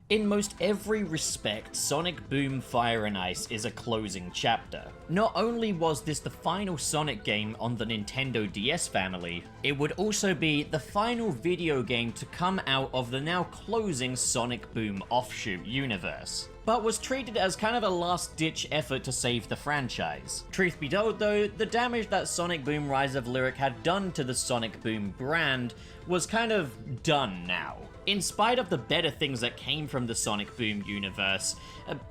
In most every respect, Sonic Boom Fire and Ice is a closing chapter. Not only was this the final Sonic game on the Nintendo DS family, it would also be the final video game to come out of the now closing Sonic Boom offshoot universe, but was treated as kind of a last-ditch effort to save the franchise. Truth be told though, the damage that Sonic Boom Rise of Lyric had done to the Sonic Boom brand was kind of done now. In spite of the better things that came from the Sonic Boom universe,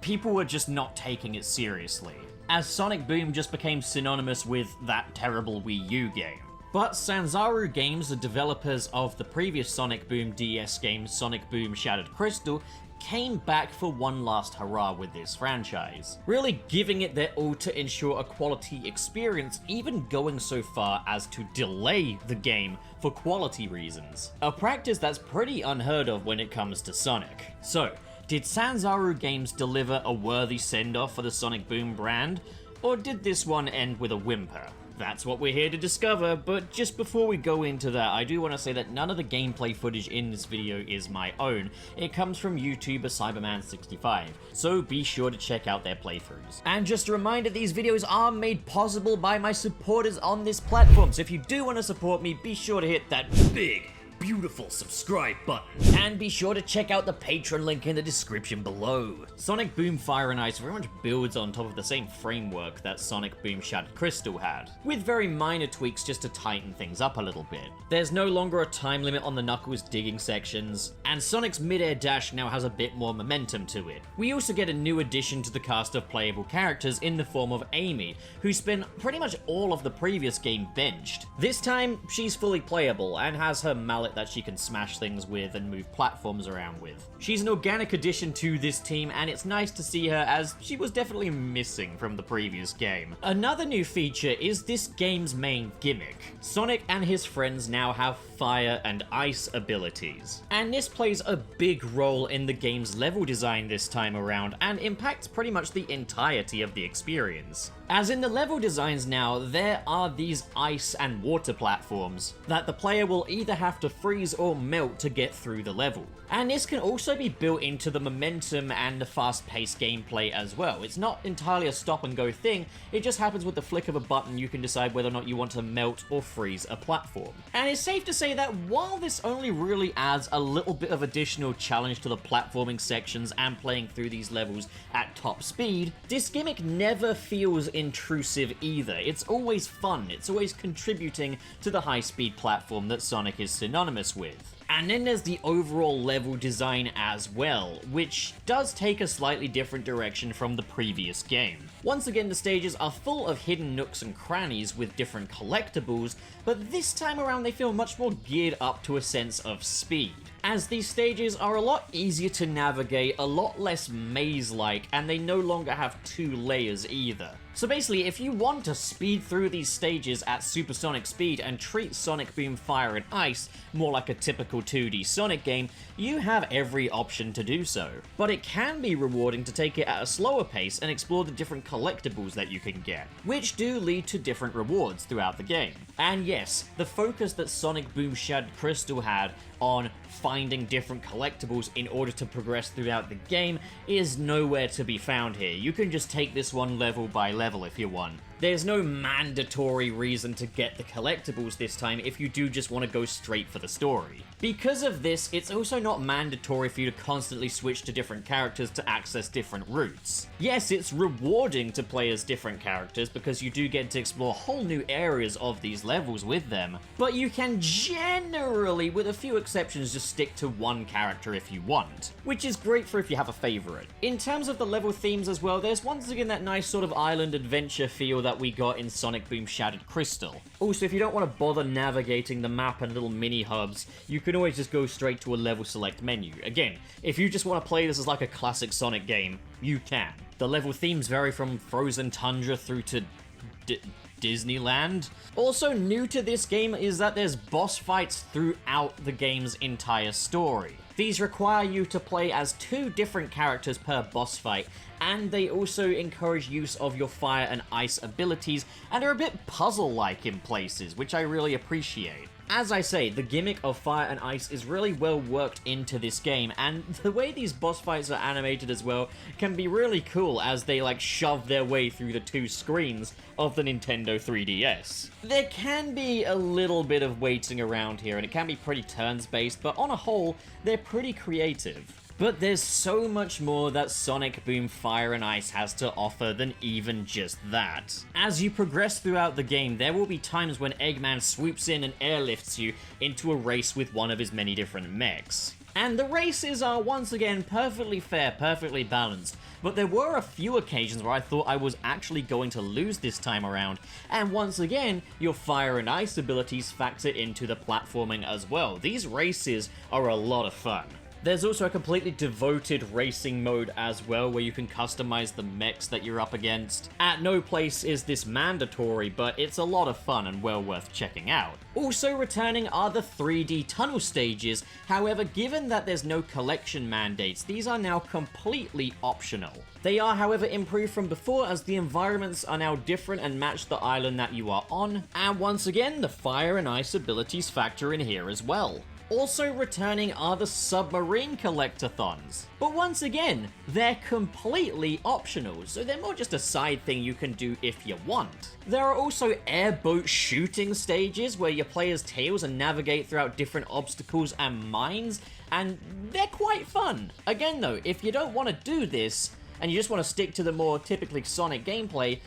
people were just not taking it seriously, as Sonic Boom just became synonymous with that terrible Wii U game. But Sanzaru Games, the developers of the previous Sonic Boom DS game Sonic Boom Shattered Crystal, came back for one last hurrah with this franchise, really giving it their all to ensure a quality experience, even going so far as to delay the game for quality reasons. A practice that's pretty unheard of when it comes to Sonic. So, did Sanzaru Games deliver a worthy send-off for the Sonic Boom brand, or did this one end with a whimper? That's what we're here to discover, but just before we go into that, I do want to say that none of the gameplay footage in this video is my own. It comes from YouTuber Cyberman65, so be sure to check out their playthroughs. And just a reminder, these videos are made possible by my supporters on this platform, so if you do want to support me, be sure to hit that big, beautiful subscribe button. And be sure to check out the Patreon link in the description below. Sonic Boom Fire and Ice very much builds on top of the same framework that Sonic Boom Shattered Crystal had, with very minor tweaks just to tighten things up a little bit. There's no longer a time limit on the Knuckles digging sections, and Sonic's mid-air dash now has a bit more momentum to it. We also get a new addition to the cast of playable characters in the form of Amy, who spent pretty much all of the previous game benched. This time, she's fully playable and has her mallet that she can smash things with and move platforms around with. She's an organic addition to this team, and it's nice to see her, as she was definitely missing from the previous game. Another new feature is this game's main gimmick. Sonic and his friends now have fire and ice abilities, and this plays a big role in the game's level design this time around, and impacts pretty much the entirety of the experience. As in the level designs now, there are these ice and water platforms that the player will either have to freeze or melt to get through the level. And this can also be built into the momentum and the fast-paced gameplay as well. It's not entirely a stop-and-go thing, it just happens with the flick of a button you can decide whether or not you want to melt or freeze a platform. And it's safe to say that while this only really adds a little bit of additional challenge to the platforming sections and playing through these levels at top speed, this gimmick never feels intrusive either. It's always fun, it's always contributing to the high-speed platform that Sonic is synonymous with. And then there's the overall level design as well, which does take a slightly different direction from the previous game. Once again, the stages are full of hidden nooks and crannies with different collectibles, but this time around they feel much more geared up to a sense of speed, as these stages are a lot easier to navigate, a lot less maze-like, and they no longer have two layers either. So basically, if you want to speed through these stages at supersonic speed and treat Sonic Boom Fire and Ice more like a typical 2D Sonic game, you have every option to do so. But it can be rewarding to take it at a slower pace and explore the different collectibles that you can get, which do lead to different rewards throughout the game. And yes, the focus that Sonic Boom Shattered Crystal had on finding different collectibles in order to progress throughout the game is nowhere to be found here. You can just take this one level by level if you want. There's no mandatory reason to get the collectibles this time if you do just want to go straight for the story. Because of this, it's also not mandatory for you to constantly switch to different characters to access different routes. Yes, it's rewarding to play as different characters because you do get to explore whole new areas of these levels with them, but you can generally, with a few exceptions, just stick to one character if you want, which is great for if you have a favorite. In terms of the level themes as well, there's once again that nice sort of island adventure feel that we got in Sonic Boom Shattered Crystal. Also, if you don't want to bother navigating the map and little mini hubs, you can always just go straight to a level select menu. Again, if you just want to play this as like a classic Sonic game, you can. The level themes vary from frozen tundra through to Disneyland. Also new to this game is that there's boss fights throughout the game's entire story. These require you to play as 2 different characters per boss fight, and they also encourage use of your fire and ice abilities, and are a bit puzzle-like in places, which I really appreciate. As I say, the gimmick of fire and ice is really well worked into this game, and the way these boss fights are animated as well can be really cool as they like shove their way through the two screens of the Nintendo 3DS. There can be a little bit of waiting around here, and it can be pretty turns-based, but on a whole, they're pretty creative. But there's so much more that Sonic Boom Fire and Ice has to offer than even just that. As you progress throughout the game, there will be times when Eggman swoops in and airlifts you into a race with one of his many different mechs. And the races are once again perfectly fair, perfectly balanced, but there were a few occasions where I thought I was actually going to lose this time around, and once again, your fire and ice abilities factor into the platforming as well. These races are a lot of fun. There's also a completely devoted racing mode as well, where you can customize the mechs that you're up against. At no place is this mandatory, but it's a lot of fun and well worth checking out. Also returning are the 3D tunnel stages, however, given that there's no collection mandates, these are now completely optional. They are, however, improved from before as the environments are now different and match the island that you are on, and once again, the fire and ice abilities factor in here as well. Also returning are the submarine collectathons. But once again, they're completely optional, so they're more just a side thing you can do if you want. There are also airboat shooting stages where you play as Tails and navigate throughout different obstacles and mines, and they're quite fun. Again though, if you don't want to do this, and you just want to stick to the more typically Sonic gameplay,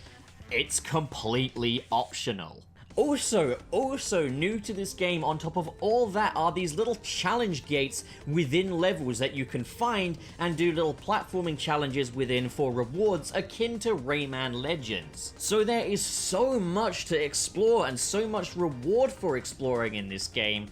it's completely optional. Also new to this game on top of all that are these little challenge gates within levels that you can find and do little platforming challenges within for rewards akin to Rayman Legends. So there is so much to explore and so much reward for exploring in this game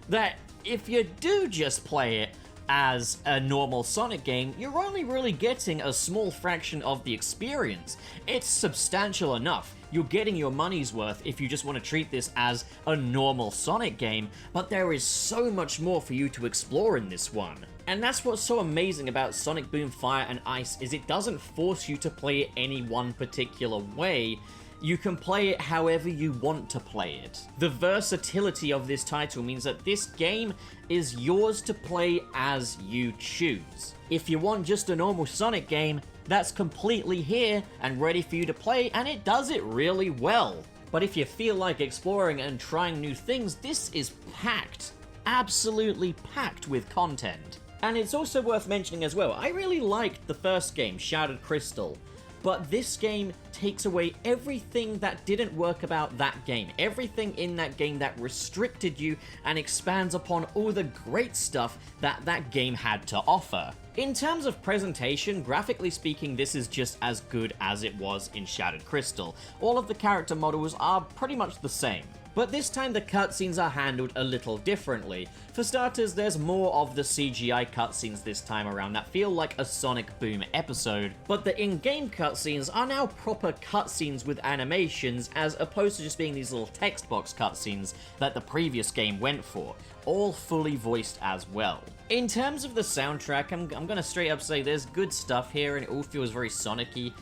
that if you do just play it as a normal Sonic game, you're only really getting a small fraction of the experience. It's substantial enough. You're getting your money's worth if you just want to treat this as a normal Sonic game, but there is so much more for you to explore in this one. And that's what's so amazing about Sonic Boom Fire and Ice, is it doesn't force you to play it any one particular way. You can play it however you want to play it. The versatility of this title means that this game is yours to play as you choose. If you want just a normal Sonic game, that's completely here and ready for you to play, and it does it really well. But if you feel like exploring and trying new things, this is packed, absolutely packed with content. And it's also worth mentioning as well, I really liked the first game, Shattered Crystal. But this game takes away everything that didn't work about that game, everything in that game that restricted you, and expands upon all the great stuff that that game had to offer. In terms of presentation, graphically speaking, this is just as good as it was in Shattered Crystal. All of the character models are pretty much the same. But this time the cutscenes are handled a little differently. For starters, there's more of the CGI cutscenes this time around that feel like a Sonic Boom episode, but the in-game cutscenes are now proper cutscenes with animations as opposed to just being these little text box cutscenes that the previous game went for, all fully voiced as well. In terms of the soundtrack, I'm gonna straight up say there's good stuff here and it all feels very Sonic-y,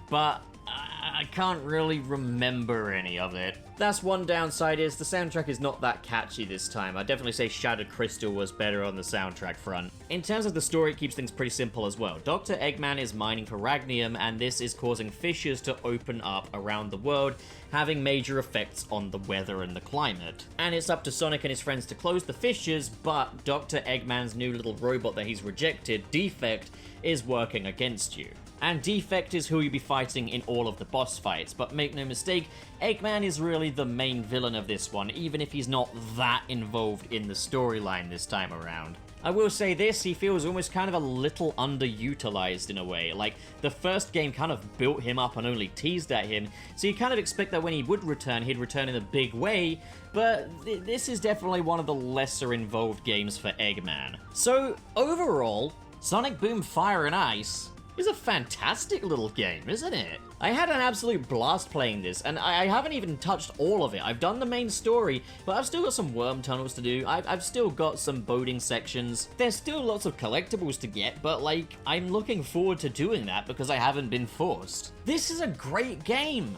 but I can't really remember any of it. That's one downside, is the soundtrack is not that catchy this time. I'd definitely say Shattered Crystal was better on the soundtrack front. In terms of the story, it keeps things pretty simple as well. Dr. Eggman is mining for Ragnium, and this is causing fissures to open up around the world, having major effects on the weather and the climate. And it's up to Sonic and his friends to close the fissures, but Dr. Eggman's new little robot that he's rejected, Defect, is working against you. And Defect is who you'll be fighting in all of the boss fights, but make no mistake, Eggman is really the main villain of this one, even if he's not that involved in the storyline this time around. I will say this, he feels almost kind of a little underutilized in a way. Like, the first game kind of built him up and only teased at him, so you kind of expect that when he would return, he'd return in a big way, but this is definitely one of the lesser involved games for Eggman. So, overall, Sonic Boom Fire and Ice is a fantastic little game, isn't it? I had an absolute blast playing this, and I haven't even touched all of it. I've done the main story, but I've still got some worm tunnels to do. I've still got some boating sections. There's still lots of collectibles to get, but like, I'm looking forward to doing that because I haven't been forced. This is a great game.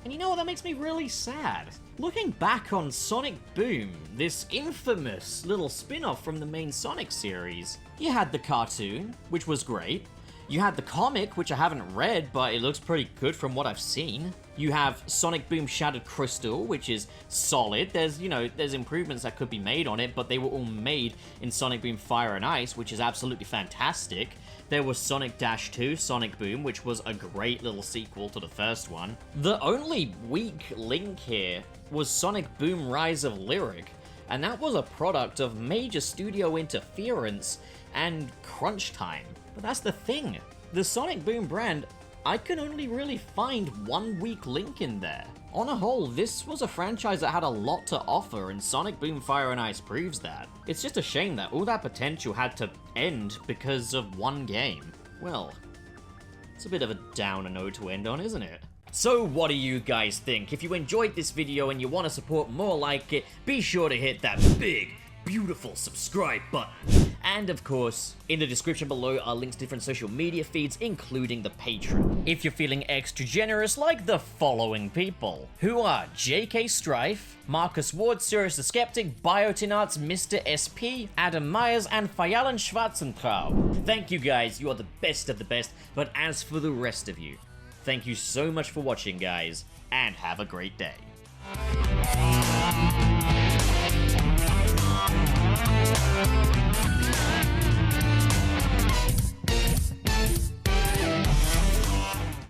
And you know what, that makes me really sad. Looking back on Sonic Boom, this infamous little spin-off from the main Sonic series, you had the cartoon, which was great. You had the comic, which I haven't read, but it looks pretty good from what I've seen. You have Sonic Boom Shattered Crystal, which is solid. There's improvements that could be made on it, but they were all made in Sonic Boom Fire and Ice, which is absolutely fantastic. There was Sonic Dash 2, Sonic Boom, which was a great little sequel to the first one. The only weak link here was Sonic Boom Rise of Lyric, and that was a product of major studio interference and crunch time. But that's the thing. The Sonic Boom brand, I can only really find one weak link in there. On a whole, this was a franchise that had a lot to offer, and Sonic Boom Fire and Ice proves that. It's just a shame that all that potential had to end because of one game. Well, it's a bit of a downer note to end on, isn't it? So what do you guys think? If you enjoyed this video and you want to support more like it, be sure to hit that big, beautiful subscribe button. And of course, in the description below are links to different social media feeds, including the Patreon. If you're feeling extra generous like the following people, who are JK Strife, Marcus Ward, Sirius the Skeptic, Biotinarts, Mr. SP, Adam Myers, and Fayalan Schwarzentraub. Thank you guys, you are the best of the best, but as for the rest of you, thank you so much for watching, guys, and have a great day. We'll be right back.